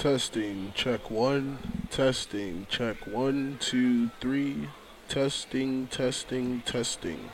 Testing, check one. Testing, check one, two, three. Testing, testing, testing.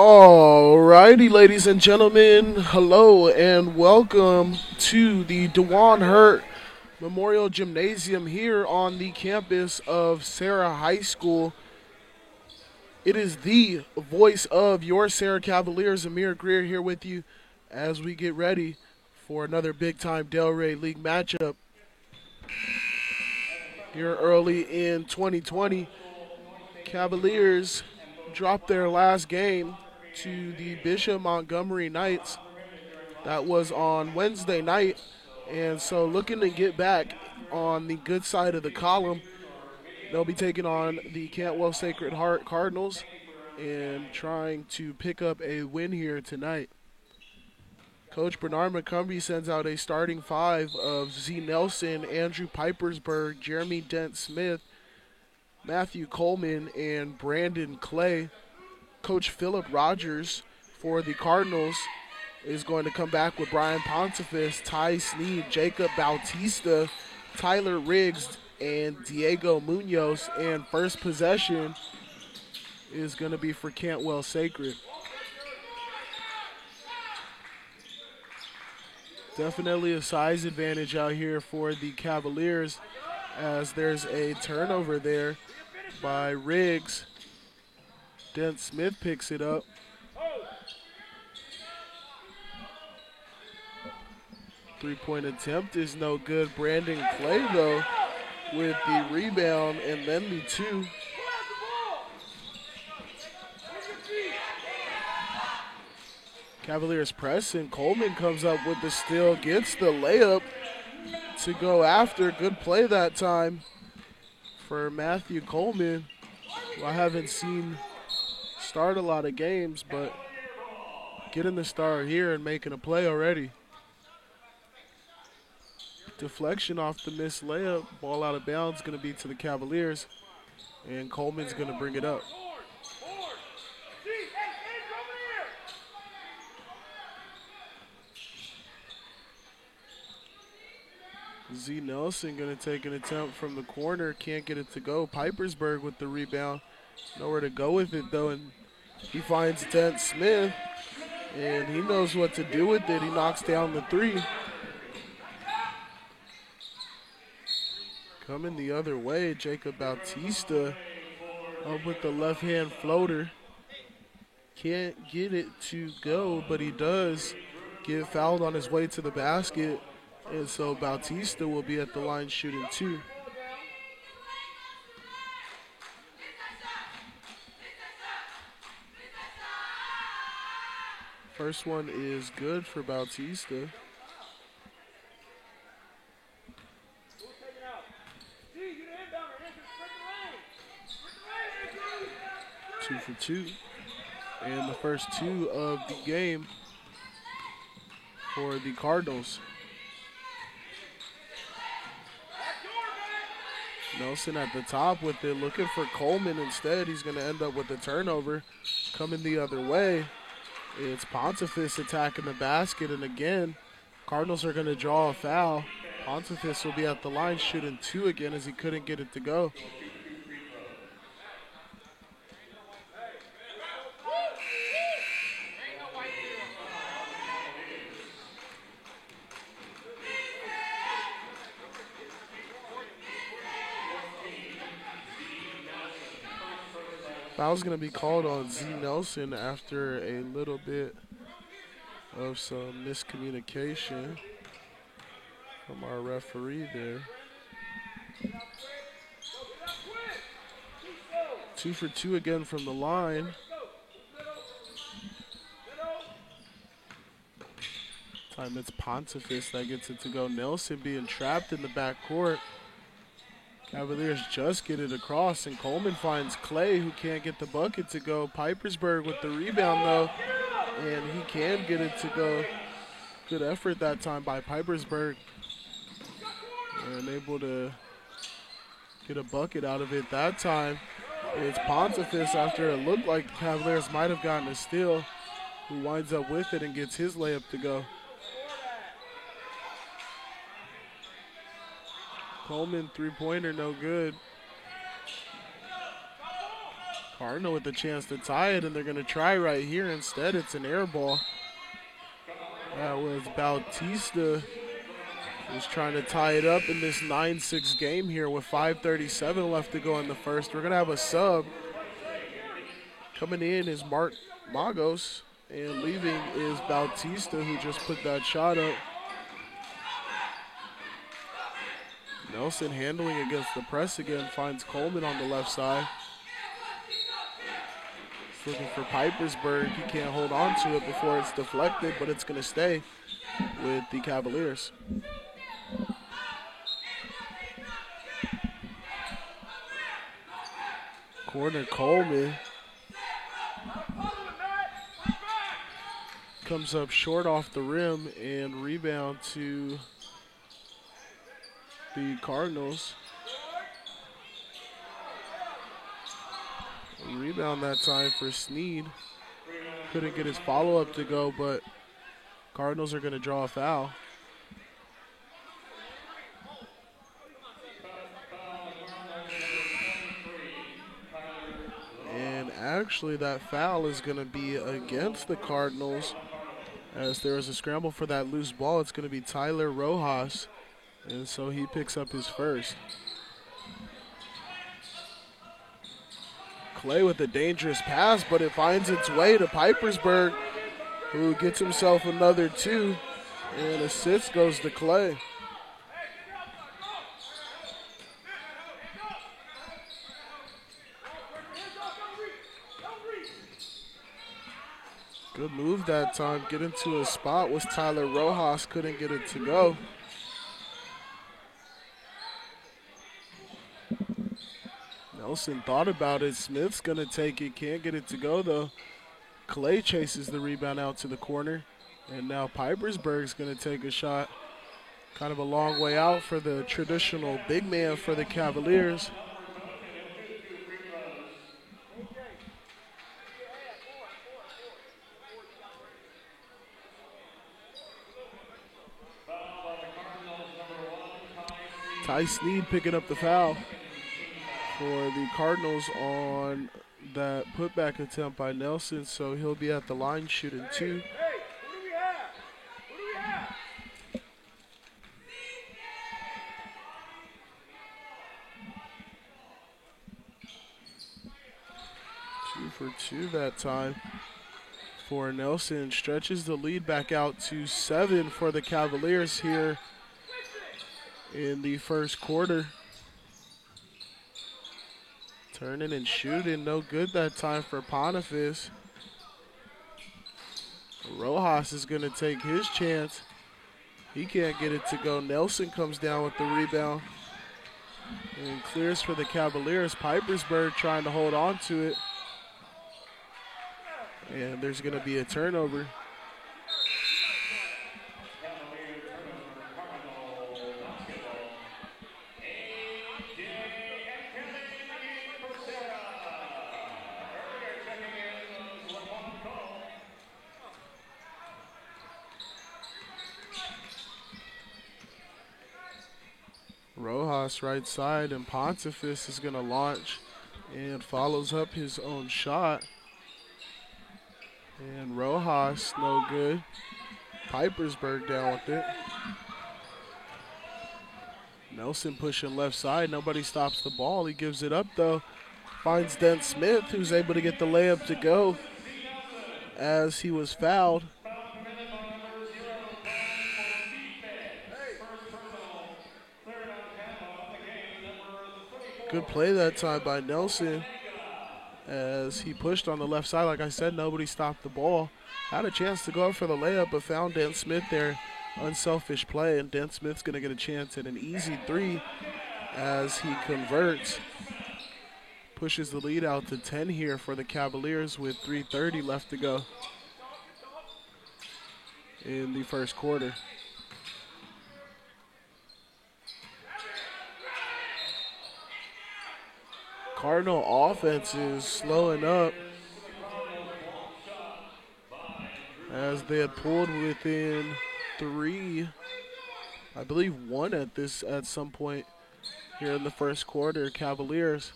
Alrighty, ladies and gentlemen, hello and welcome to the Dewan Hurt Memorial Gymnasium here on the campus of Sarah High School. It is the voice of your Sarah Cavaliers, Amir Greer, here with you as we get ready for another big-time Delray League matchup. Here early in 2020, Cavaliers dropped their last game to the Bishop Montgomery Knights. That was on Wednesday night, and so looking to get back on the good side of the column. They'll be taking on the Cantwell Sacred Heart Cardinals and trying to pick up a win here tonight. Coach Bernard McCumbee sends out a starting five of Z. Nelson, Andrew Pipersburg, Jeremy Dent-Smith, Matthew Coleman, and Brandon Clay. Coach Philip Rogers for the Cardinals is going to come back with Brian Pontifex, Ty Sneed, Jacob Bautista, Tyler Riggs, and Diego Munoz. And first possession is going to be for Cantwell Sacred. Definitely a size advantage out here for the Cavaliers as there's a turnover there by Riggs. Dent-Smith picks it up. Three-point attempt is no good. Brandon Clay, though, with the rebound and then the two. Cavaliers press, and Coleman comes up with the steal, gets the layup to go after. Good play that time for Matthew Coleman, who I haven't seen start a lot of games, but getting the start here and making a play already. Deflection off the missed layup. Ball out of bounds, going to be to the Cavaliers, and Coleman's going to bring it up. Z. Nelson going to take an attempt from the corner. Can't get it to go. Pipersburg with the rebound. Nowhere to go with it, though, and he finds Dent-Smith, and he knows what to do with it. He knocks down the three. Coming the other way, Jacob Bautista up with the left-hand floater. Can't get it to go, but he does get fouled on his way to the basket. And so Bautista will be at the line shooting two. First one is good for Bautista. Two for two. And the first two of the game for the Cardinals. Nelson at the top with it, looking for Coleman instead. He's going to end up with a turnover. Coming the other way, it's Pontifex attacking the basket, and again, Cardinals are going to draw a foul. Pontifex will be at the line shooting two again as he couldn't get it to go. Foul's going to be called on Z. Nelson after a little bit of some miscommunication from our referee there. 2 for 2 again from the line. Time it's Pontifex that gets it to go. Nelson being trapped in the backcourt. Cavaliers just get it across, and Coleman finds Clay, who can't get the bucket to go. Pipersburg with the rebound, though, and he can get it to go. Good effort that time by Pipersburg. And able to get a bucket out of it that time. It's Pontifex after it looked like the Cavaliers might have gotten a steal, who winds up with it and gets his layup to go. Coleman three-pointer, no good. Cardinal with the chance to tie it, and they're going to try right here. Instead, it's an air ball. That was Bautista, who's trying to tie it up in this 9-6 game here with 5:37 left to go in the first. We're going to have a sub. Coming in is Mark Magos, and leaving is Bautista, who just put that shot up. Nelson handling against the press again, finds Coleman on the left side. He's looking for Pipersburg. He can't hold on to it before it's deflected, but it's going to stay with the Cavaliers. Corner Coleman. Comes up short off the rim, and rebound to the Cardinals. Rebound that time for Sneed. Couldn't get his follow-up to go, but Cardinals are going to draw a foul. And actually that foul is going to be against the Cardinals, as there is a scramble for that loose ball. It's going to be Tyler Rojas, and so he picks up his first. Clay with a dangerous pass, but it finds its way to Pipersburg, who gets himself another two, and assist goes to Clay. Good move that time. Get into a spot was Tyler Rojas. Couldn't get it to go. Nelson thought about it. Smith's going to take it. Can't get it to go, though. Clay chases the rebound out to the corner. And now Pipersburg's going to take a shot. Kind of a long way out for the traditional big man for the Cavaliers. Ty Sneed picking up the foul for the Cardinals on that putback attempt by Nelson, so he'll be at the line shooting two. Two for two that time for Nelson. Stretches the lead back out to 7 for the Cavaliers here in the first quarter. Turning and shooting, no good that time for Ponifis. Rojas is going to take his chance. He can't get it to go. Nelson comes down with the rebound and clears for the Cavaliers. Pipersburg trying to hold on to it. And there's going to be a turnover. Rojas right side, and Pontifis is going to launch and follows up his own shot. And Rojas, no good. Pipersburg down with it. Nelson pushing left side. Nobody stops the ball. He gives it up, though. Finds Dent Smith, who's able to get the layup to go as he was fouled. Good play that time by Nelson as he pushed on the left side. Like I said, nobody stopped the ball. Had a chance to go up for the layup, but found Dent Smith there. Unselfish play, and Dent Smith's going to get a chance at an easy three as he converts. Pushes the lead out to 10 here for the Cavaliers with 3:30 left to go in the first quarter. Cardinal offense is slowing up as they had pulled within 3, I believe 1 at some point here in the first quarter. Cavaliers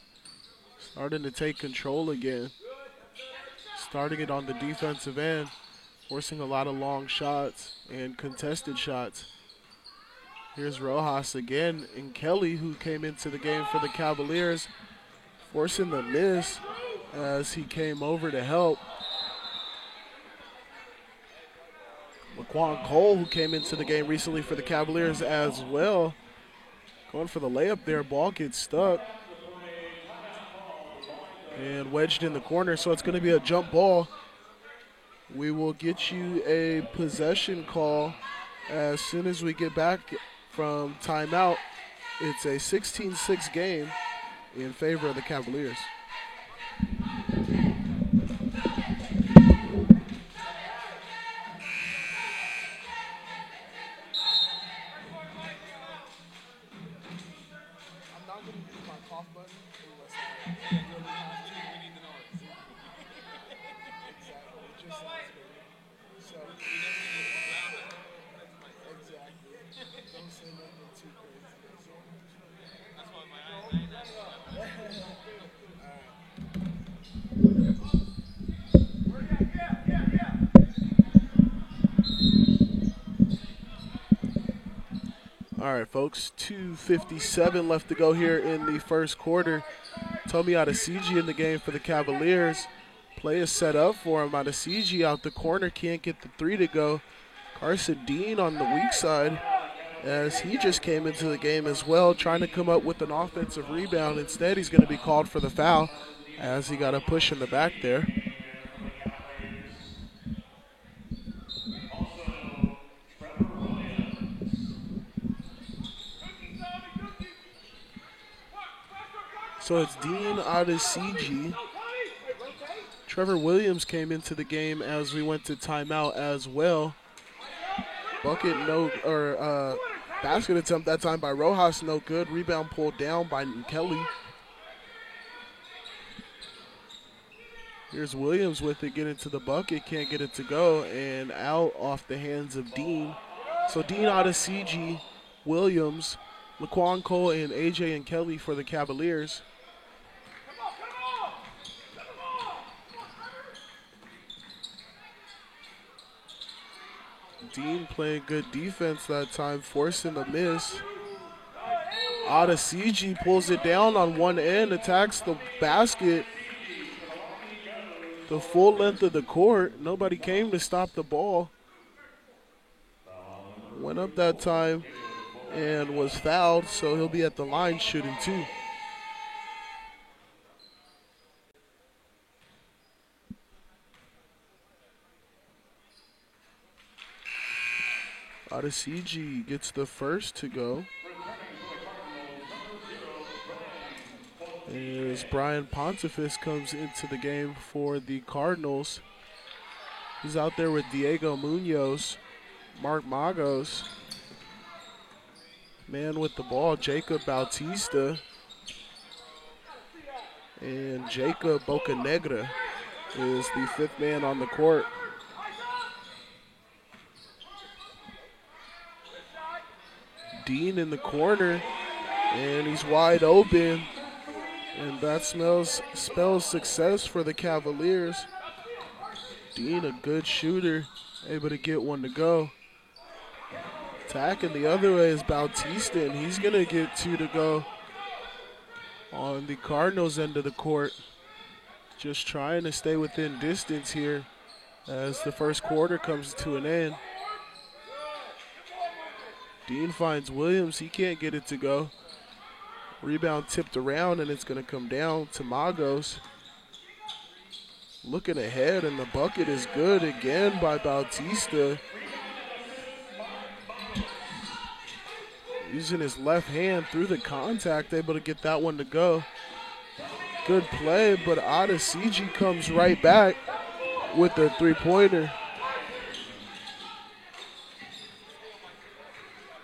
Starting to take control again. Starting it on the defensive end. Forcing a lot of long shots and contested shots. Here's Rojas again, and Kelly, who came into the game for the Cavaliers, forcing the miss as he came over to help. Laquan Cole, who came into the game recently for the Cavaliers as well, going for the layup there. Ball gets stuck and wedged in the corner, so it's going to be a jump ball. We will get you a possession call as soon as we get back from timeout. It's a 16-6 game in favor of the Cavaliers. All right, folks, 2:57 left to go here in the first quarter. Tomi Adesiji in the game for the Cavaliers. Play is set up for him. Adesiji out the corner, can't get the three to go. Carson Dean on the weak side as he just came into the game as well, trying to come up with an offensive rebound. Instead, he's going to be called for the foul as he got a push in the back there. So it's Dean Adesiji. Trevor Williams came into the game as we went to timeout as well. Basket attempt that time by Rojas, no good. Rebound pulled down by Kelly. Here's Williams with it, get into the bucket, can't get it to go, and out off the hands of Dean. So Dean Adesiji, Williams, Laquan Cole, and AJ and Kelly for the Cavaliers. Dean playing good defense that time, forcing the miss. Adesiji pulls it down on one end, attacks the basket the full length of the court. Nobody came to stop the ball. Went up that time and was fouled, so he'll be at the line shooting two. Adesiji gets the first to go. As Brian Pontifex comes into the game for the Cardinals. He's out there with Diego Munoz, Mark Magos. Man with the ball, Jacob Bautista. And Jacob Bocanegra is the fifth man on the court. Dean in the corner, and he's wide open, and that spells success for the Cavaliers. Dean, a good shooter, able to get one to go. Attacking the other way is Bautista, and he's going to get two to go on the Cardinals end of the court. Just trying to stay within distance here as the first quarter comes to an end. Dean finds Williams. He can't get it to go. Rebound tipped around, and it's going to come down to Magos. Looking ahead, and the bucket is good again by Bautista. Using his left hand through the contact, able to get that one to go. Good play, but Adesiji comes right back with the three-pointer.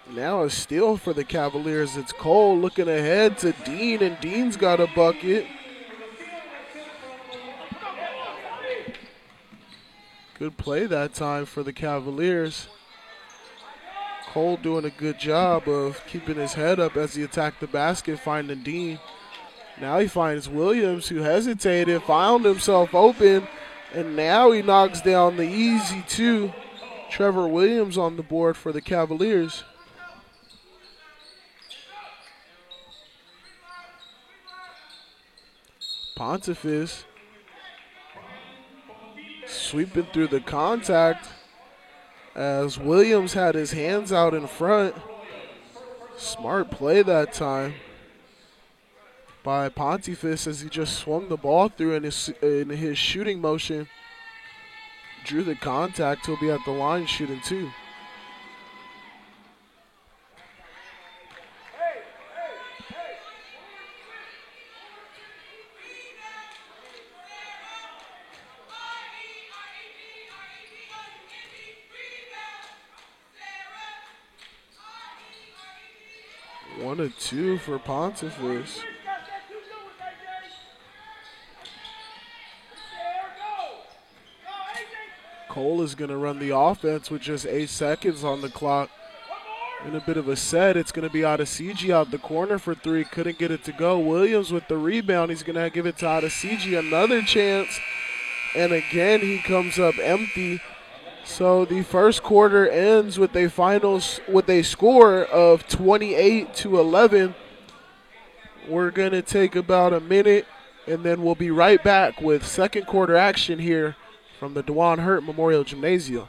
Now a steal for the Cavaliers. It's Cole looking ahead to Dean, and Dean's got a bucket. Good play that time for the Cavaliers. Cole doing a good job of keeping his head up as he attacked the basket, finding Dean. Now he finds Williams, who hesitated, found himself open, and now he knocks down the easy two. Trevor Williams on the board for the Cavaliers. Pontifex sweeping through the contact as Williams had his hands out in front. Smart play that time by Pontifex as he just swung the ball through in his shooting motion. Drew the contact. He'll be at the line shooting two. One of two for Pontifex. Cole is going to run the offense with just 8 seconds on the clock. In a bit of a set, it's going to be Adesiji out the corner for three. Couldn't get it to go. Williams with the rebound. He's going to give it to Adesiji. Another chance. And again, he comes up empty. So the first quarter ends with a score of 28-11. We're going to take about a minute, and then we'll be right back with second quarter action here from the Dewan Hurt Memorial Gymnasium.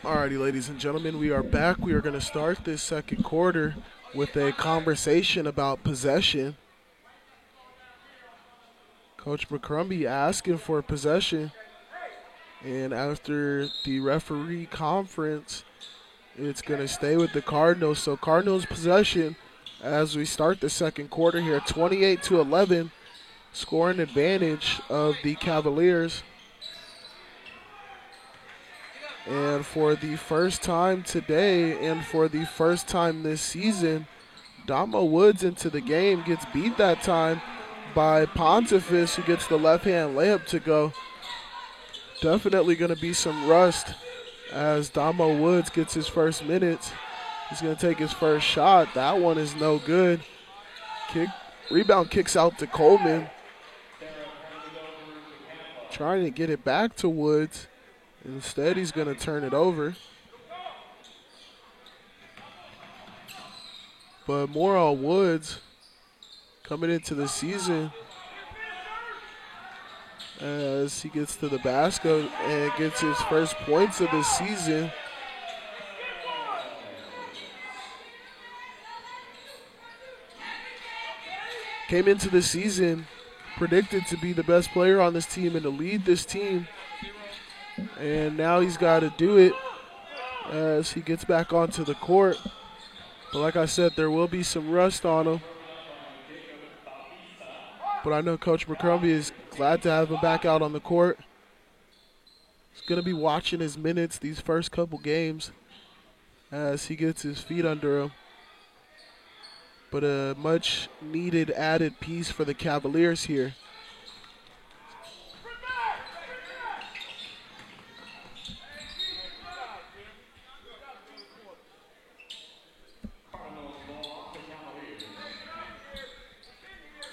Alrighty, ladies and gentlemen, we are back. We are going to start this second quarter with a conversation about possession. Coach McCrumbie asking for possession. And after the referee conference, it's going to stay with the Cardinals. So Cardinals possession as we start the second quarter here. 28-11, scoring advantage of the Cavaliers. And for the first time today and for the first time this season, Damo Woods into the game, gets beat that time by Pontifex, who gets the left-hand layup to go. Definitely going to be some rust as Damo Woods gets his first minutes. He's going to take his first shot. That one is no good. Rebound kicks out to Coleman. Trying to get it back to Woods. Instead, he's going to turn it over. But more on Woods coming into the season as he gets to the basket and gets his first points of the season. Came into the season predicted to be the best player on this team and to lead this team. And now he's got to do it as he gets back onto the court. But like I said, there will be some rust on him. But I know Coach McCrumbie is glad to have him back out on the court. He's going to be watching his minutes these first couple games as he gets his feet under him. But a much needed added piece for the Cavaliers here.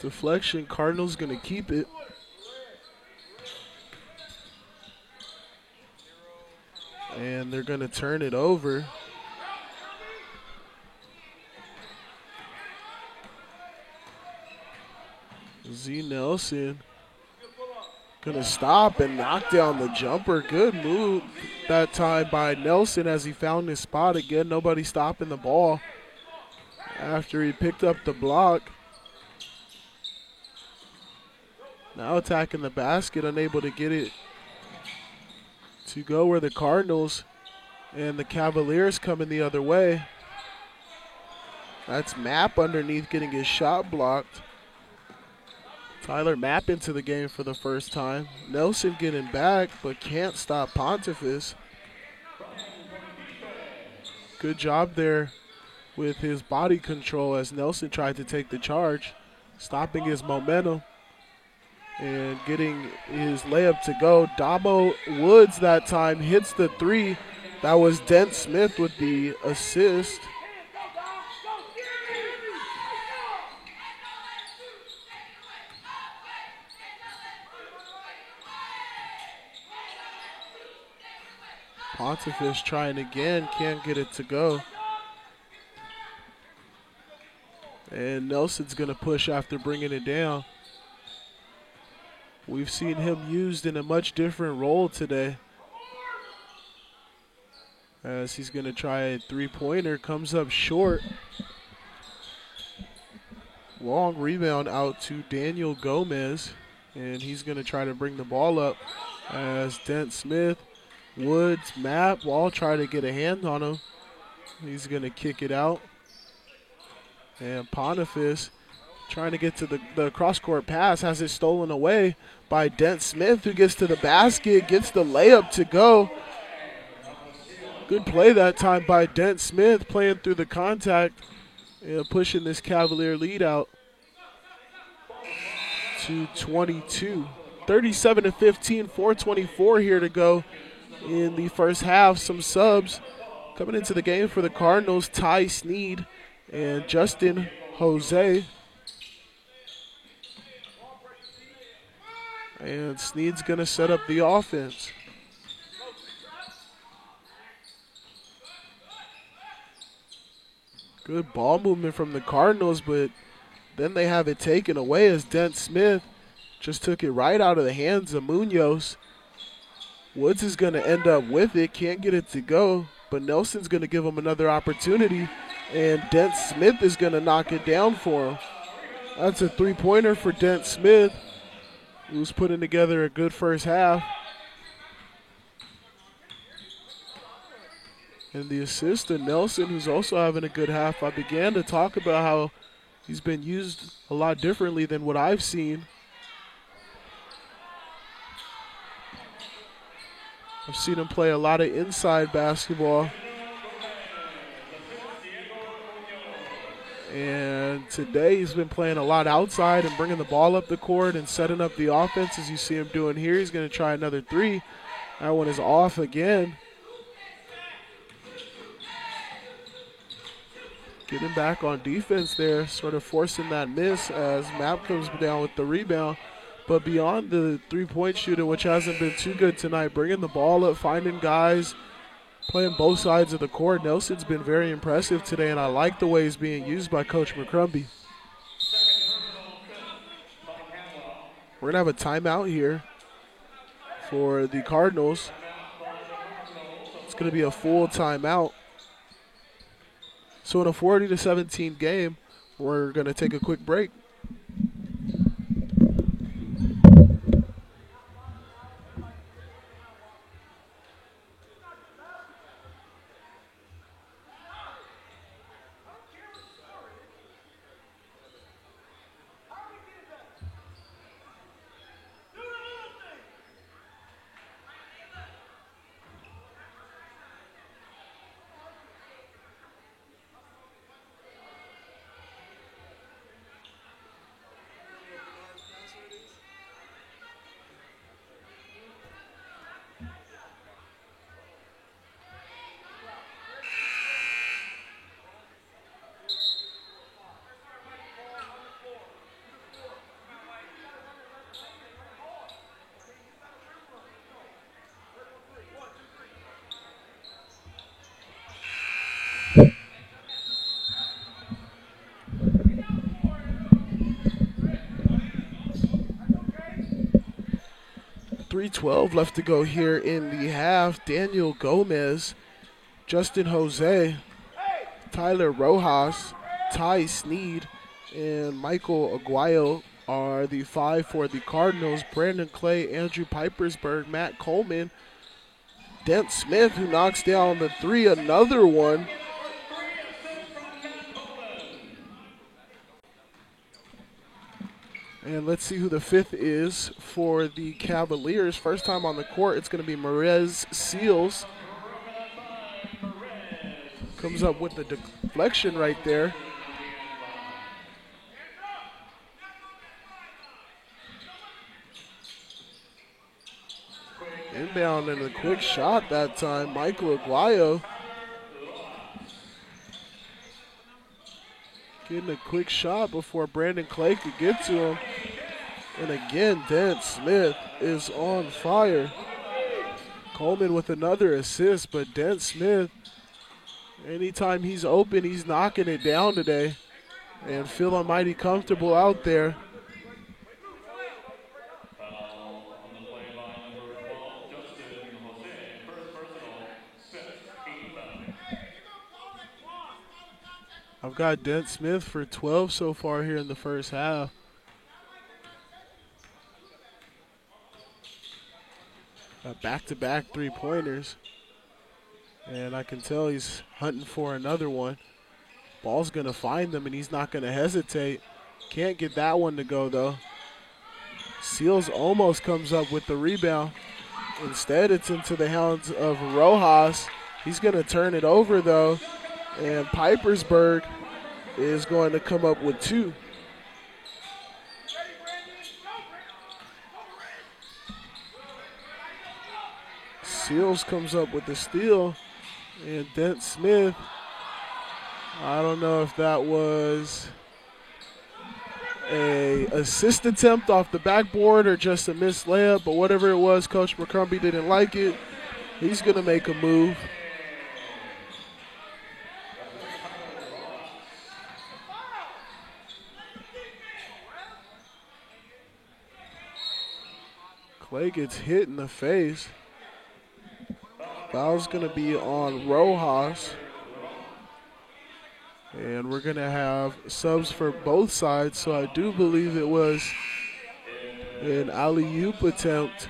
Deflection, Cardinals going to keep it. And they're going to turn it over. Z Nelson gonna stop and knock down the jumper. Good move that time by Nelson as he found his spot again. Nobody stopping the ball after he picked up the block. Now attacking the basket, unable to get it to go where the Cardinals and the Cavaliers coming the other way. That's Mapp underneath getting his shot blocked. Tyler Mapp into the game for the first time. Nelson getting back, but can't stop Pontifex. Good job there with his body control as Nelson tried to take the charge, stopping his momentum and getting his layup to go. Damo Woods that time hits the three. That was Dent Smith with the assist. Pontifex trying again, can't get it to go. And Nelson's going to push after bringing it down. We've seen him used in a much different role today. As he's going to try a three-pointer, comes up short. Long rebound out to Daniel Gomez. And he's going to try to bring the ball up as Dent Smith, Woods, Mapp all try to get a hand on him. He's going to kick it out. And Pontifex trying to get to the cross-court pass, has it stolen away by Dent Smith, who gets to the basket, gets the layup to go. Good play that time by Dent Smith, playing through the contact and pushing this Cavalier lead out to 22. 37-15, 4:24 here to go in the first half. Some subs coming into the game for the Cardinals: Ty Sneed and Justin Jose. And Sneed's going to set up the offense. Good ball movement from the Cardinals, but then they have it taken away as Dent Smith just took it right out of the hands of Munoz. Woods is going to end up with it, can't get it to go, but Nelson's going to give him another opportunity, and Dent Smith is going to knock it down for him. That's a three-pointer for Dent Smith, who's putting together a good first half. And the assist to Nelson, who's also having a good half. I began to talk about how he's been used a lot differently than what I've seen. I've seen him play a lot of inside basketball. And today he's been playing a lot outside and bringing the ball up the court and setting up the offense, as you see him doing here. He's going to try another three. That one is off again. Getting back on defense there, sort of forcing that miss as Mapp comes down with the rebound. But beyond the three-point shooter, which hasn't been too good tonight, bringing the ball up, finding guys, playing both sides of the court. Nelson's been very impressive today, and I like the way he's being used by Coach McCrumbie. We're going to have a timeout here for the Cardinals. It's going to be a full timeout. So in a 40-17 game, we're going to take a quick break. 3:12 left to go here in the half. Daniel Gomez, Justin Jose, Tyler Rojas, Ty Sneed, and Michael Aguayo are the 5 for the Cardinals. Brandon Clay, Andrew Pipersburg, Matt Coleman, Dent Smith, who knocks down the 3, another one. And let's see who the 5th is for the Cavaliers. First time on the court, it's going to be Merez Seals. Comes up with the deflection right there. Inbound and a quick shot that time. Michael Aguayo getting a quick shot before Brandon Clay could get to him. And again, Dent Smith is on fire. Coleman with another assist, but Dent Smith, anytime he's open, he's knocking it down today and feeling mighty comfortable out there. I've got Dent Smith for 12 so far here in the first half. Back-to-back three-pointers. And I can tell he's hunting for another one. Ball's going to find him, and he's not going to hesitate. Can't get that one to go, though. Seals almost comes up with the rebound. Instead, it's into the hands of Rojas. He's going to turn it over, though. And Pipersburg is going to come up with 2. Seals comes up with the steal. And Dent Smith, I don't know if that was a assist attempt off the backboard or just a missed layup, but whatever it was, Coach McCrumbie didn't like it. He's going to make a move. Clay gets hit in the face. Foul's going to be on Rojas. And we're going to have subs for both sides, so I do believe it was an alley-oop attempt.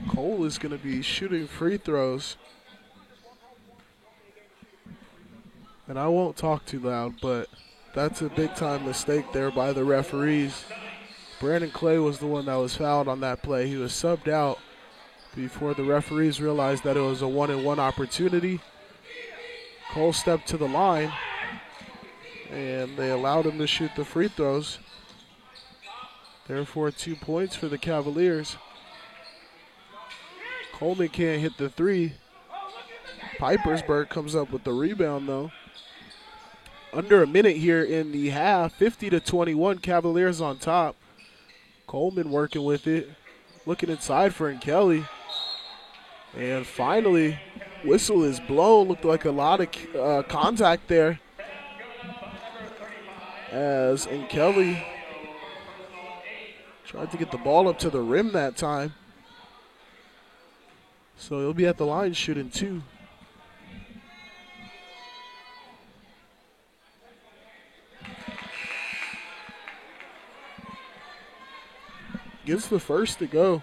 Cole is going to be shooting free throws. And I won't talk too loud, but that's a big-time mistake there by the referees. Brandon Clay was the one that was fouled on that play. He was subbed out before the referees realized that it was a one-and-one opportunity. Cole stepped to the line, and they allowed him to shoot the free throws. Therefore, 2 points for the Cavaliers. Coleman can't hit the 3. Pipersburg comes up with the rebound, though. Under a minute here in the half, 50-21, Cavaliers on top. Coleman working with it, looking inside for Kelly. And finally, whistle is blown. Looked like a lot of contact there. As Kelly tried to get the ball up to the rim that time. So he'll be at the line shooting 2. Gets the first to go.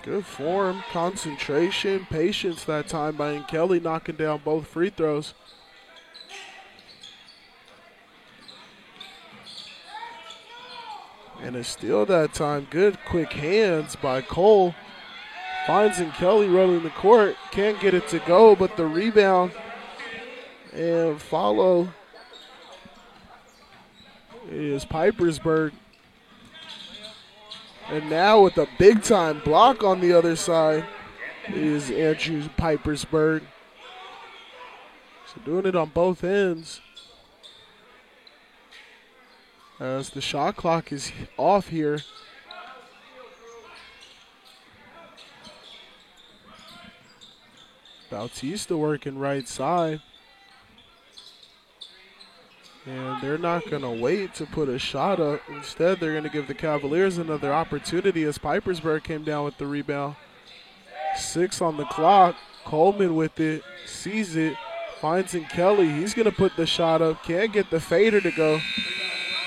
Good form, concentration, patience that time by Kelly, knocking down both free throws. And a steal that time. Good quick hands by Cole. Finds Kelly running the court. Can't get it to go, but the rebound and follow is Pipersburg. And now with a big-time block on the other side is Andrew Pipersburg. So doing it on both ends. As the shot clock is off here. Bautista working right side. And they're not going to wait to put a shot up. Instead, they're going to give the Cavaliers another opportunity as Pipersburg came down with the rebound. 6 on the clock. Coleman with it, sees it, finds in Kelly. He's going to put the shot up. Can't get the fader to go.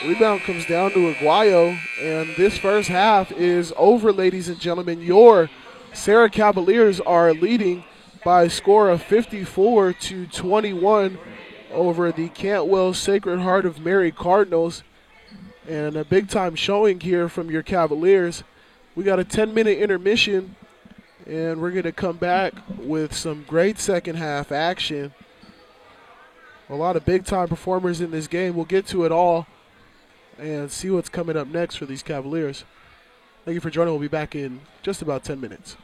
Rebound comes down to Aguayo. And this first half is over, ladies and gentlemen. Your Serra Cavaliers are leading by a score of 54-21 over the Cantwell Sacred Heart of Mary Cardinals. And a big-time showing here from your Cavaliers. We got a 10-minute intermission, and we're going to come back with some great second-half action. A lot of big-time performers in this game. We'll get to it all and see what's coming up next for these Cavaliers. Thank you for joining. We'll be back in just about 10 minutes.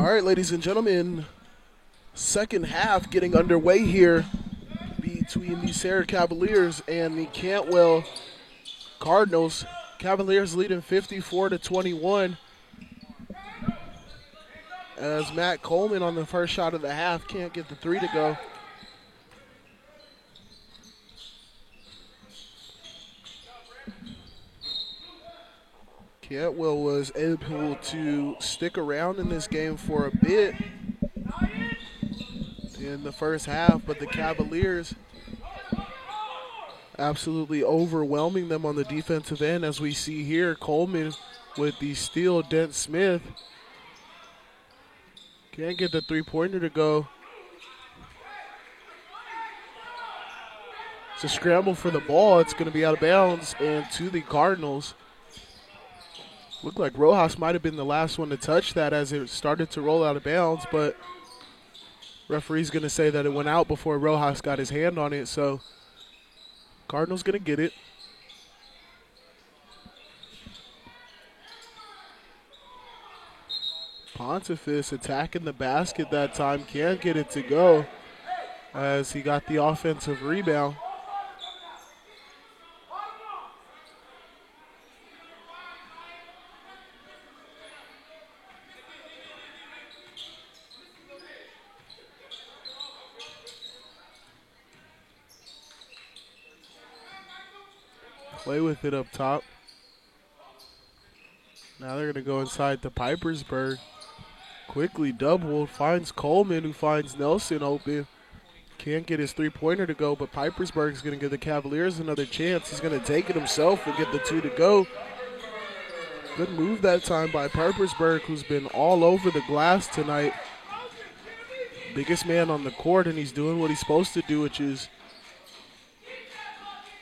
All right, ladies and gentlemen, second half getting underway here between the Sayre Cavaliers and the Cantwell Cardinals. Cavaliers leading 54-21 as Matt Coleman on the first shot of the half can't get the three to go. Cantwell was able to stick around in this game for a bit in the first half, but the Cavaliers absolutely overwhelming them on the defensive end, as we see here. Coleman with the steal. Dent Smith can't get the three-pointer to go. It's a scramble for the ball. It's going to be out of bounds and to the Cardinals. Looked like Rojas might have been the last one to touch that as it started to roll out of bounds, but referee's going to say that it went out before Rojas got his hand on it, so Cardinals going to get it. Pontifex attacking the basket that time, can't get it to go as he got the offensive rebound. Play with it up top. Now they're going to go inside to Pipersburg. Quickly doubled, finds Coleman, who finds Nelson open. Can't get his three-pointer to go, but Pipersburg's going to give the Cavaliers another chance. He's going to take it himself and get the two to go. Good move that time by Pipersburg, who's been all over the glass tonight. Biggest man on the court, and he's doing what he's supposed to do, which is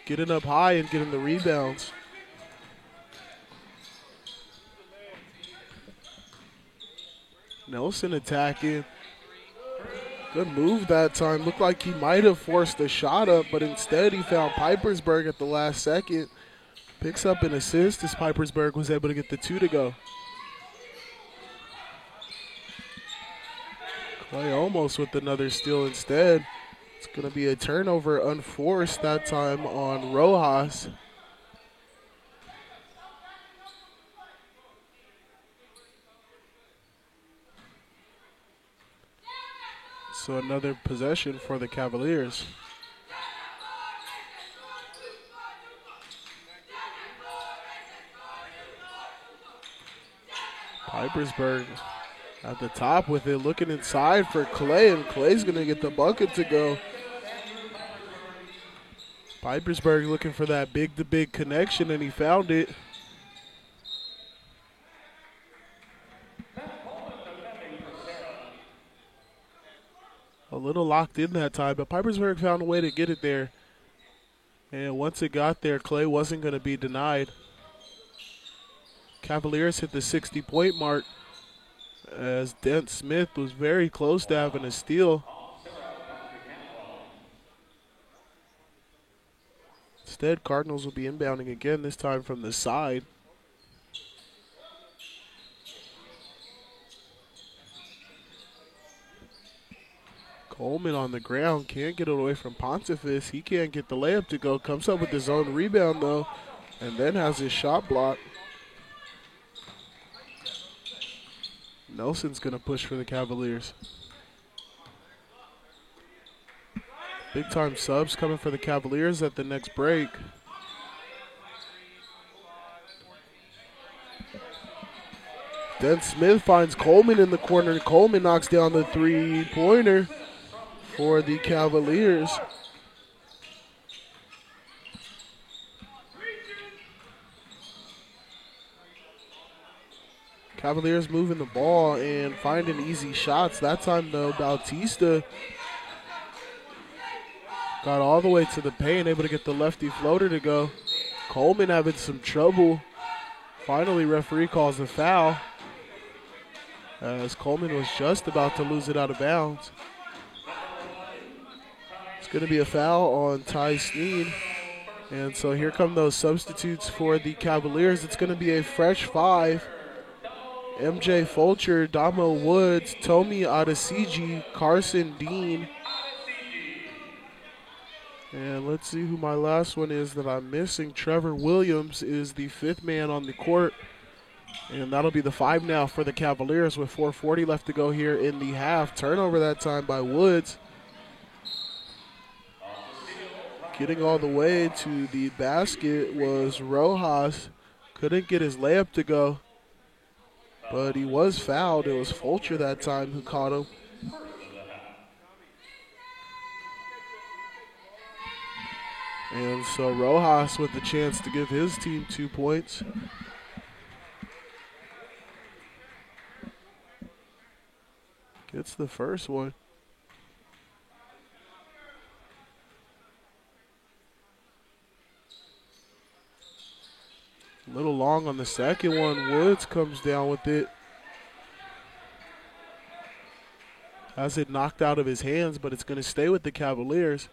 getting up high and getting the rebounds. Nelson attacking. Good move that time. Looked like he might have forced a shot up, but instead he found Pipersburg at the last second. Picks up an assist as Pipersburg was able to get the two to go. Clay almost with another steal instead. It's going to be a turnover unforced that time on Rojas. So another possession for the Cavaliers. Pipersburg at the top with it, looking inside for Clay, and Clay's going to get the bucket to go. Pipersburg looking for that big-to-big connection, and he found it. A little locked in that time, but Pipersburg found a way to get it there. And once it got there, Clay wasn't going to be denied. Cavaliers hit the 60-point mark as Dent Smith was very close to having a steal. Instead, Cardinals will be inbounding again, this time from the side. Coleman on the ground, can't get it away from Pontifex. He can't get the layup to go. Comes up with his own rebound, though, and then has his shot blocked. Nelson's going to push for the Cavaliers. Big-time subs coming for the Cavaliers at the next break. Dent Smith finds Coleman in the corner, and Coleman knocks down the three-pointer for the Cavaliers. Cavaliers moving the ball and finding easy shots. That time, though, Bautista got all the way to the paint, able to get the lefty floater to go. Coleman having some trouble. Finally, referee calls a foul as Coleman was just about to lose it out of bounds. It's going to be a foul on Ty Sneed. And so here come those substitutes for the Cavaliers. It's going to be a fresh 5. MJ Fulcher, Damo Woods, Tomi Adesiji, Carson Dean. And let's see who my last one is that I'm missing. Trevor Williams is the 5th man on the court. And that'll be the 5 now for the Cavaliers with 4:40 left to go here in the half. Turnover that time by Woods. Getting all the way to the basket was Rojas. Couldn't get his layup to go, but he was fouled. It was Fulcher that time who caught him. And so Rojas with the chance to give his team 2 points. Gets the first one. A little long on the second one. Woods comes down with it. Has it knocked out of his hands, but it's going to stay with the Cavaliers.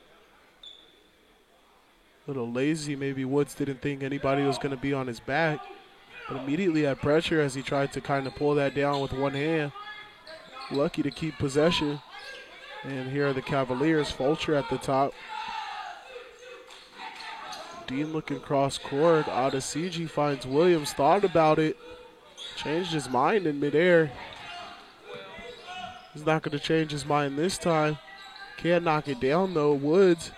A little lazy. Maybe Woods didn't think anybody was going to be on his back, but immediately had pressure as he tried to kind of pull that down with one hand. Lucky to keep possession. And here are the Cavaliers. Fulcher at the top. Dean looking cross court. Adesiji finds Williams. Thought about it. Changed his mind in midair. He's not going to change his mind this time. Can't knock it down though. Woods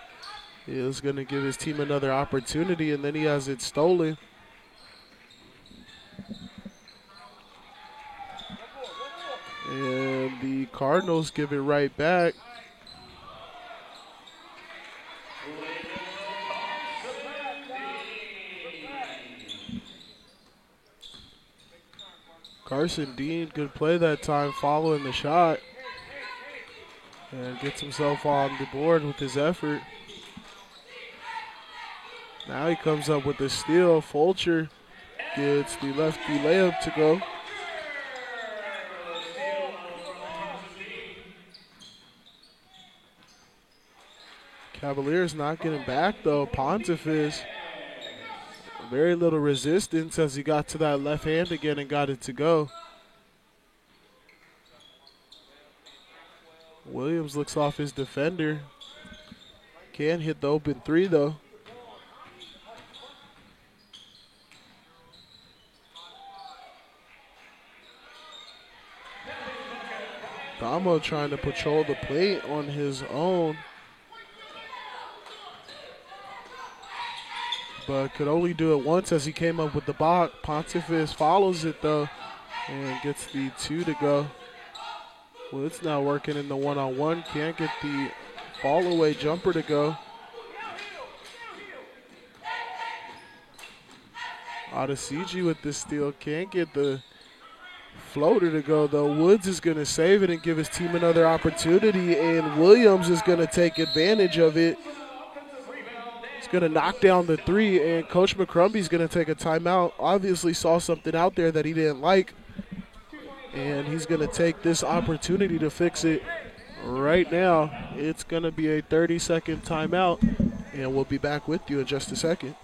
is going to give his team another opportunity, and then he has it stolen. And the Cardinals give it right back. Carson Dean, good play that time following the shot. And gets himself on the board with his effort. Now he comes up with the steal. Fulcher gets the lefty layup to go. Cavaliers not getting back though. Pontifex, very little resistance as he got to that left hand again and got it to go. Williams looks off his defender. Can't hit the open three though. Damo trying to patrol the plate on his own, but could only do it once as he came up with the block. Pontifex follows it though and gets the 2 to go. Woods now working in the one-on-one. Can't get the fall-away jumper to go. Adesiji with the steal. Can't get the floater to go though. Woods is going to save it and give his team another opportunity, and Williams is going to take advantage of it. He's going to knock down the 3, and Coach McCrumbie's going to take a timeout. Obviously saw something out there that he didn't like, and he's going to take this opportunity to fix it right now. It's going to be a 30-second timeout, and we'll be back with you in just a second.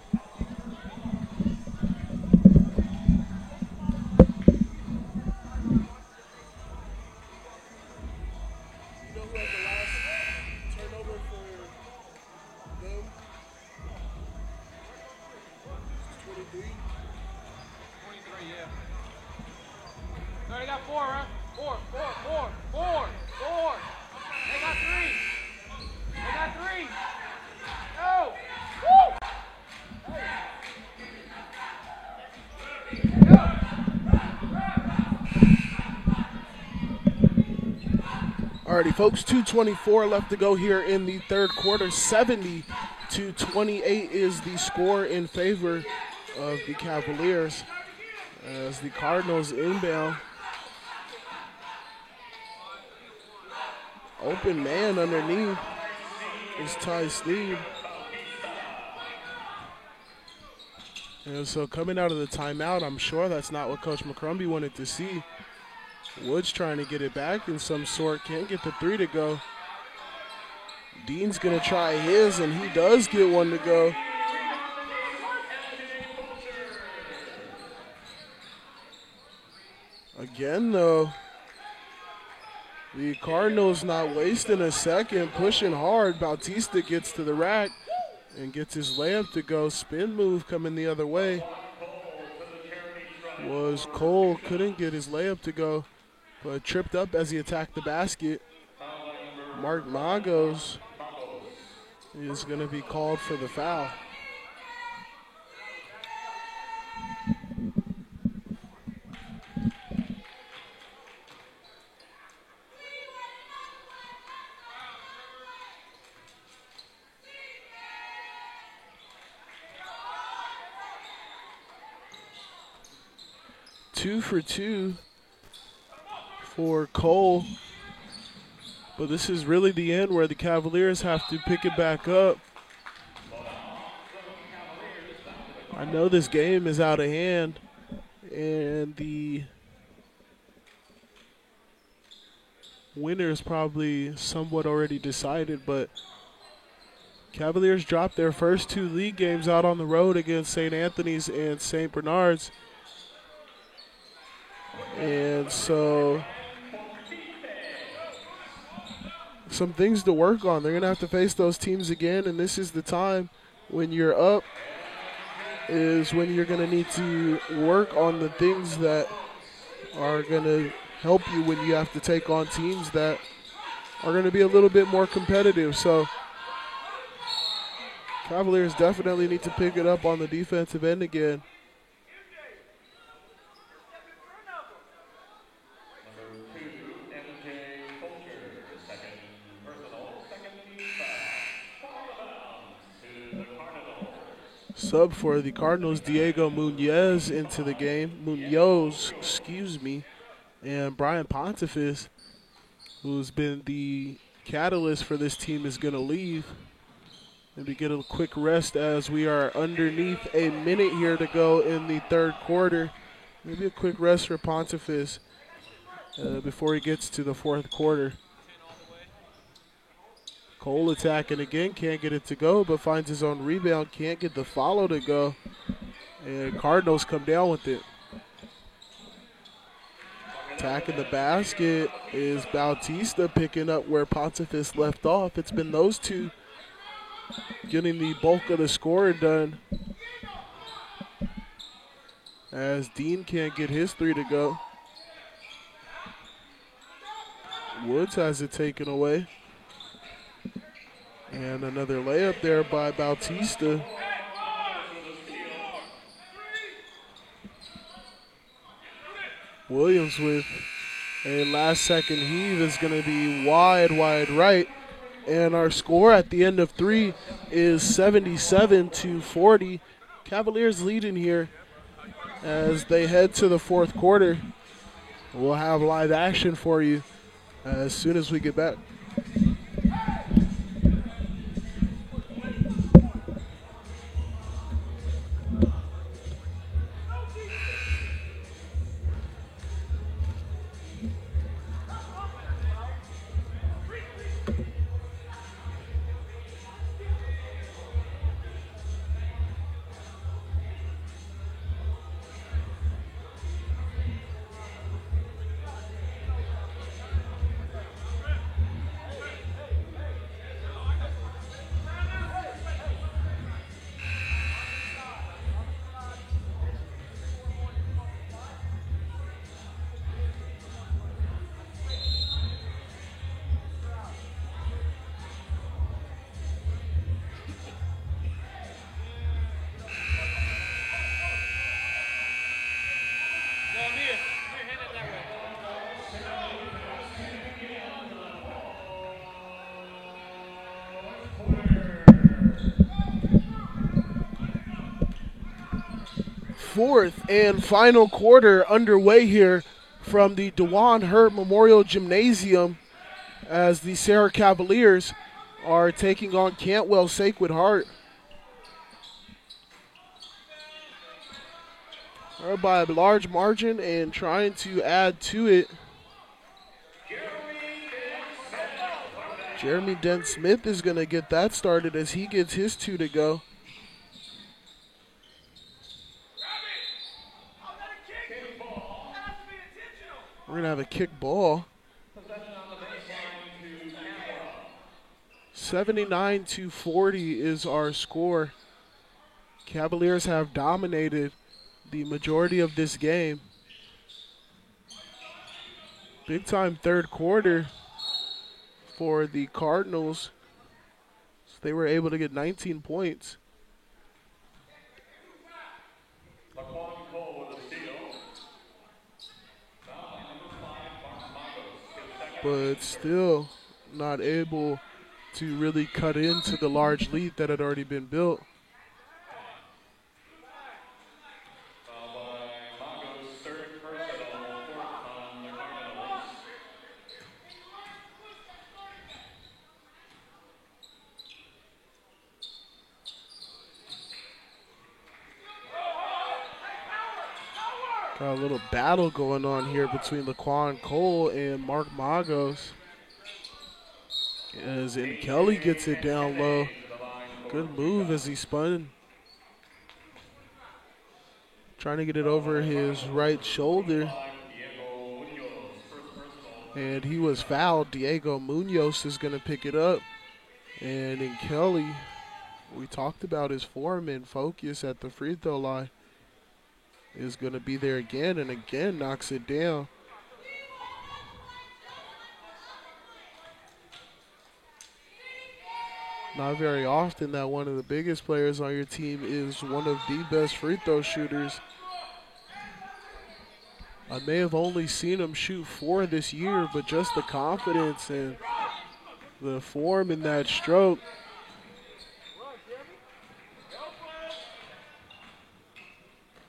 Alrighty, folks, 2:24 left to go here in the third quarter. 70-28 is the score in favor of the Cavaliers as the Cardinals inbound. Open man underneath is Ty Sneed. And so coming out of the timeout, I'm sure that's not what Coach McCrumbie wanted to see. Woods trying to get it back in some sort. Can't get the 3 to go. Dean's going to try his, and he does get one to go. Again, though, the Cardinals not wasting a second, pushing hard. Bautista gets to the rack and gets his layup to go. Spin move coming the other way. Was Cole, couldn't get his layup to go, but tripped up as he attacked the basket. Mark Magos is going to be called for the foul. Two for two for Cole. But this is really the end where the Cavaliers have to pick it back up. I know this game is out of hand, and the winner is probably somewhat already decided, but Cavaliers dropped their first two league games out on the road against St. Anthony's and St. Bernard's. And so some things to work on. They're going to have to face those teams again, and this is the time when you're up is when you're going to need to work on the things that are going to help you when you have to take on teams that are going to be a little bit more competitive. So Cavaliers definitely need to pick it up on the defensive end again. Sub for the Cardinals, Diego Munoz into the game. And Brian Pontifis, who's been the catalyst for this team, is going to leave. And we get a quick rest as we are underneath a minute here to go in the third quarter. Maybe a quick rest for Pontifis before he gets to the fourth quarter. Cole attacking again, can't get it to go, but finds his own rebound, can't get the follow to go. And Cardinals come down with it. Attacking the basket is Bautista, picking up where Pontifis left off. It's been those two getting the bulk of the scoring done, as Dean can't get his three to go. Woods has it taken away. And another layup there by Bautista. Williams with a last-second heave is going to be wide right. And our score at the end of three is 77-40. Cavaliers leading here as they head to the fourth quarter. We'll have live action for you as soon as we get back. Fourth and final quarter underway here from the DeJuan Hurt Memorial Gymnasium as the Serra Cavaliers are taking on Cantwell Sacred Heart. They're by a large margin and trying to add to it. Jeremy Dent-Smith is going to get that started as he gets his two to go. We're going to have a kick ball. 79-40 is our score. Cavaliers have dominated the majority of this game. Big time third quarter for the Cardinals. So they were able to get 19 points. But still not able to really cut into the large lead that had already been built. Got a little battle going on here between Laquan Cole and Mark Magos. As Kelly gets it down low. Good move as he spun. Trying to get it over his right shoulder. And he was fouled. Diego Munoz is going to pick it up. And in Kelly, we talked about his form and focus at the free throw line, is going to be there again, and again knocks it down. Not very often that one of the biggest players on your team is one of the best free throw shooters. I may have only seen him shoot 4 this year, but just the confidence and the form in that stroke.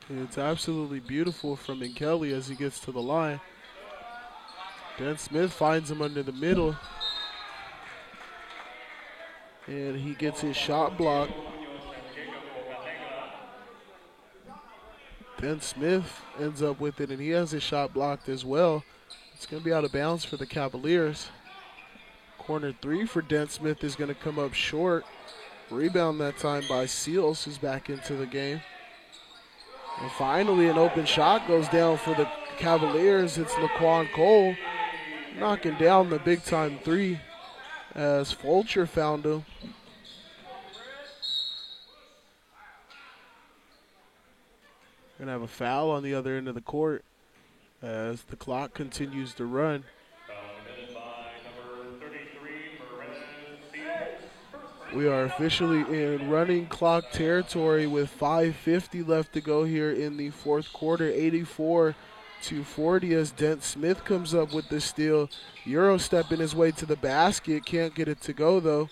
It's absolutely beautiful from Kelly as he gets to the line. Dan Smith finds him under the middle. And he gets his shot blocked. Dan Smith ends up with it, and he has his shot blocked as well. It's going to be out of bounds for the Cavaliers. Corner 3 for Dan Smith is going to come up short. Rebound that time by Seals, who's back into the game. And finally, an open shot goes down for the Cavaliers. It's Laquan Cole knocking down the big-time 3 as Fulcher found him. Going to have a foul on the other end of the court as the clock continues to run. We are officially in running clock territory with 5:50 left to go here in the fourth quarter. 84-40 as Dent Smith comes up with the steal. Euro stepping his way to the basket. Can't get it to go, though.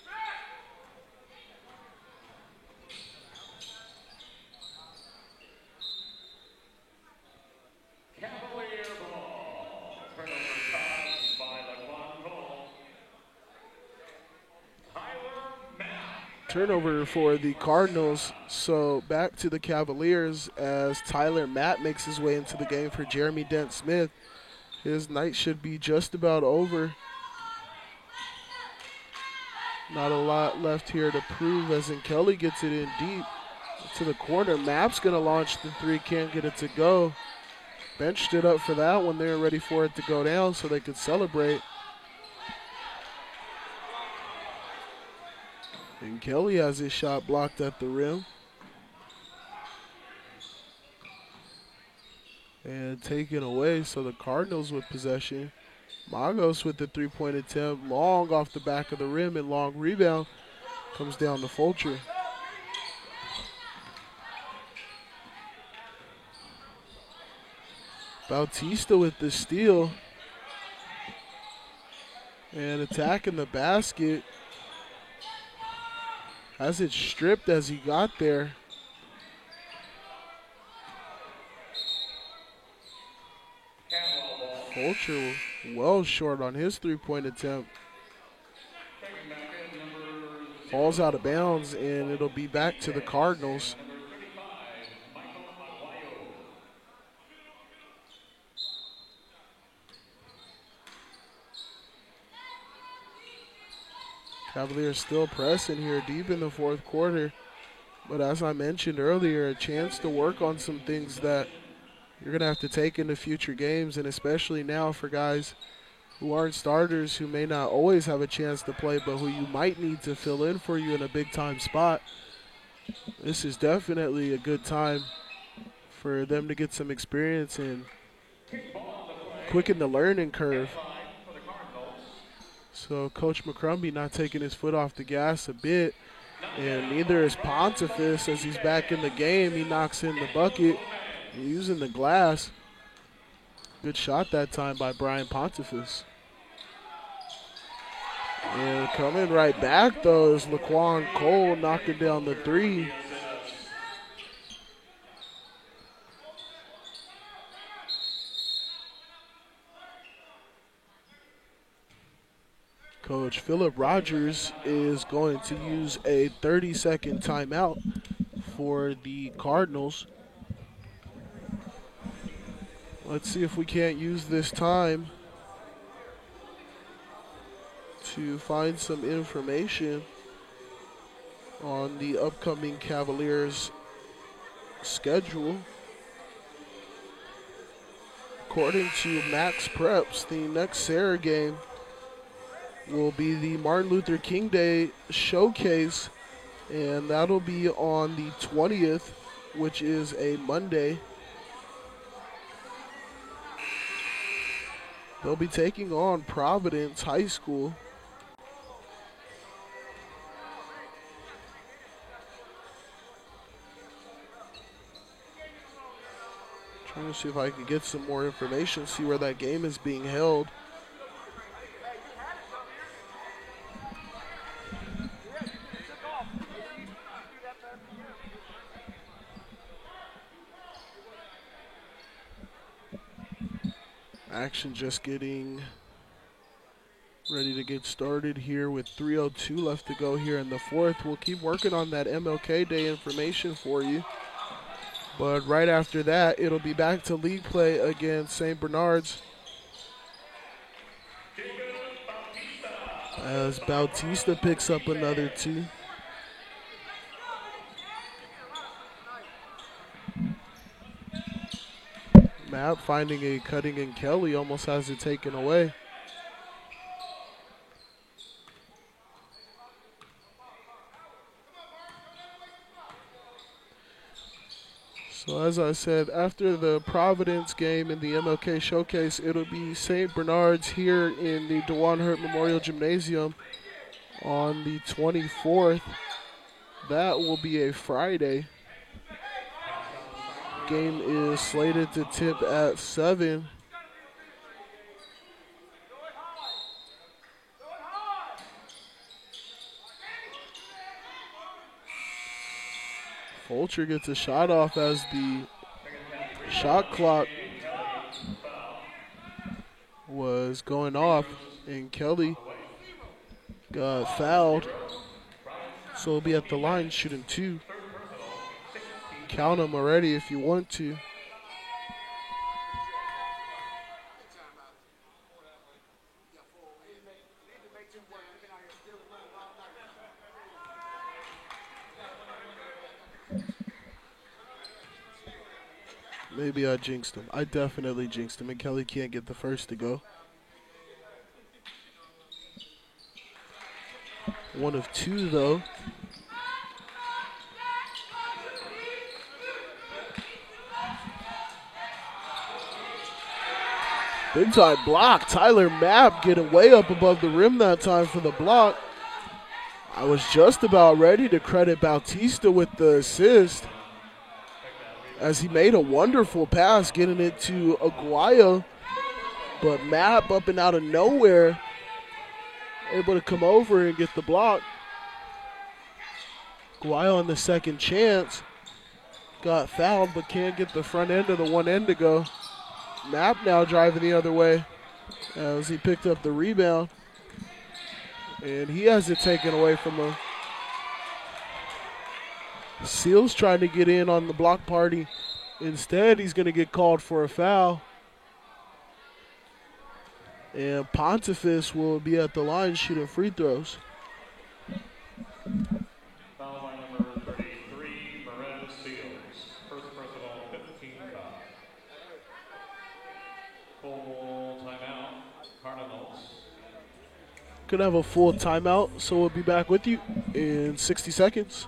Turnover for the Cardinals, so back to the Cavaliers as Tyler Matt makes his way into the game for Jeremy Dent Smith. His night should be just about over. Not a lot left here to prove as Kelly gets it in deep to the corner. Mapp's going to launch the 3, can't get it to go. Bench stood up for that one. They were ready for it to go down so they could celebrate. And Kelly has his shot blocked at the rim. And taken away, so the Cardinals with possession. Magos with the 3-point attempt, long off the back of the rim, and long rebound comes down to Fulcher. Bautista with the steal. And attacking the basket. Has it stripped as he got there. Fulcher well short on his 3-point attempt. Falls out of bounds, and it'll be back to the Cardinals. Cavaliers still pressing here deep in the fourth quarter. But as I mentioned earlier, a chance to work on some things that you're going to have to take into future games, and especially now for guys who aren't starters, who may not always have a chance to play, but who you might need to fill in for you in a big-time spot. This is definitely a good time for them to get some experience and quicken the learning curve. So Coach McCrumbie not taking his foot off the gas a bit, and neither is Pontifex as he's back in the game. He knocks in the bucket using the glass. Good shot that time by Brian Pontifex. And coming right back, though, is Laquan Cole knocking down the three. Coach Philip Rogers is going to use a 30-second timeout for the Cardinals. Let's see if we can't use this time to find some information on the upcoming Cavaliers schedule. According to Max Preps, the next Sarah game will be the Martin Luther King Day Showcase, and that'll be on the 20th, which is a Monday. They'll be taking on Providence High School. Trying to see if I can get some more information, see where that game is being held. Action just getting ready to get started here with 3:02 left to go here in the fourth. We'll keep working on that MLK Day information for you. But right after that, it'll be back to league play against St. Bernard's. As Bautista picks up another two. Mapp finding a cutting in Kelly, almost has it taken away. So as I said, after the Providence game in the MLK Showcase, it'll be St. Bernard's here in the DeJuan Hurt Memorial Gymnasium on the 24th. That will be a Friday. Game is slated to tip at 7. Fulcher gets a shot off as the shot clock was going off, and Kelly got fouled. So he'll be at the line shooting two. Count them already if you want to. Maybe I jinxed him. I definitely jinxed him, and Kelly can't get the first to go. One of two, though. Big time block. Tyler Mapp getting way up above the rim that time for the block. I was just about ready to credit Bautista with the assist, as he made a wonderful pass getting it to Aguayo. But Mapp up and out of nowhere, able to come over and get the block. Aguayo on the second chance. Got fouled but can't get the front end of the one end to go. Mapp now driving the other way as he picked up the rebound. And he has it taken away from him. Seals trying to get in on the block party. Instead, he's going to get called for a foul. And Pontifex will be at the line shooting free throws. Foul line number 33, Miranda Seals. First personal, 15 foul. Could have a full timeout, so we'll be back with you in 60 seconds.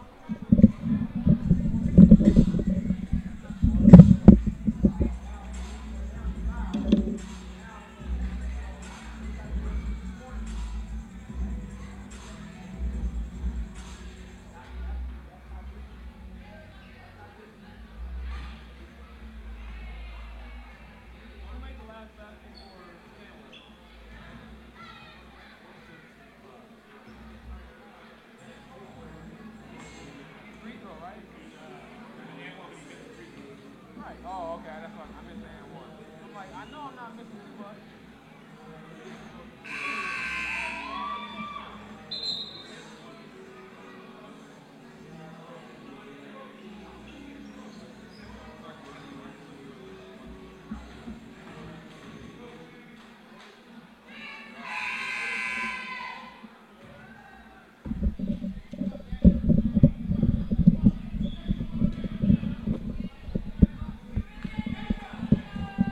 Oh, okay, that's what I missed the and one. I'm like, I know I'm not missing too much.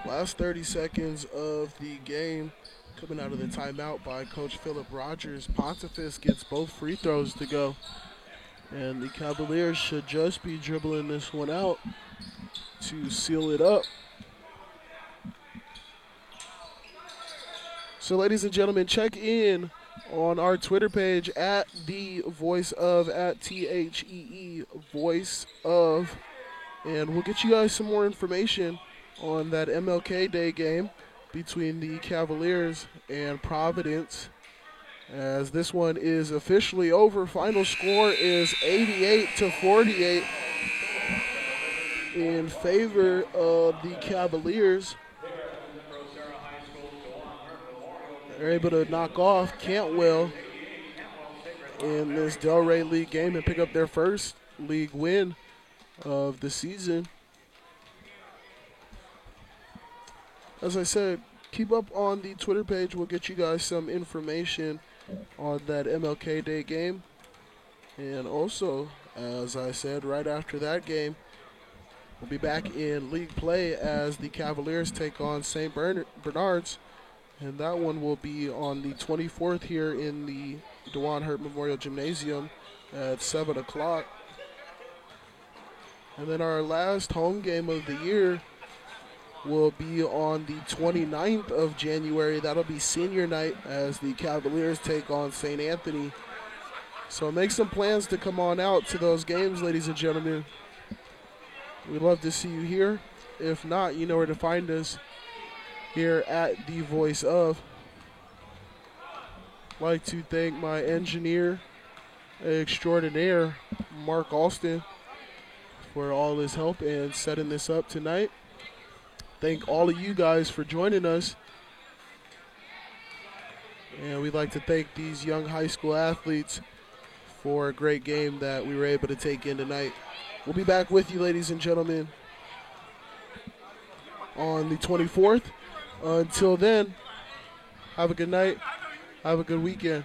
Last 30 seconds of the game coming out of the timeout by Coach Philip Rogers. Pontifex gets both free throws to go. And the Cavaliers should just be dribbling this one out to seal it up. So, ladies and gentlemen, check in on our Twitter page at the voice of, at THEE voice of, and we'll get you guys some more information on that MLK Day game between the Cavaliers and Providence, as this one is officially over. Final score is 88-48 in favor of the Cavaliers. They're able to knock off Cantwell in this Delray League game and pick up their first league win of the season. As I said, keep up on the Twitter page. We'll get you guys some information on that MLK Day game. And also, as I said, right after that game, we'll be back in league play as the Cavaliers take on St. Bernard's. And that one will be on the 24th here in the DeJuan Hurt Memorial Gymnasium at 7 o'clock. And then our last home game of the year will be on the 29th of January. That'll be senior night as the Cavaliers take on St. Anthony. So make some plans to come on out to those games, ladies and gentlemen. We'd love to see you here. If not, you know where to find us here at the Voice of. I'd like to thank my engineer extraordinaire, Mark Alston, for all his help in setting this up tonight. Thank all of you guys for joining us. And we'd like to thank these young high school athletes for a great game that we were able to take in tonight. We'll be back with you, ladies and gentlemen, on the 24th. Until then, have a good night. Have a good weekend.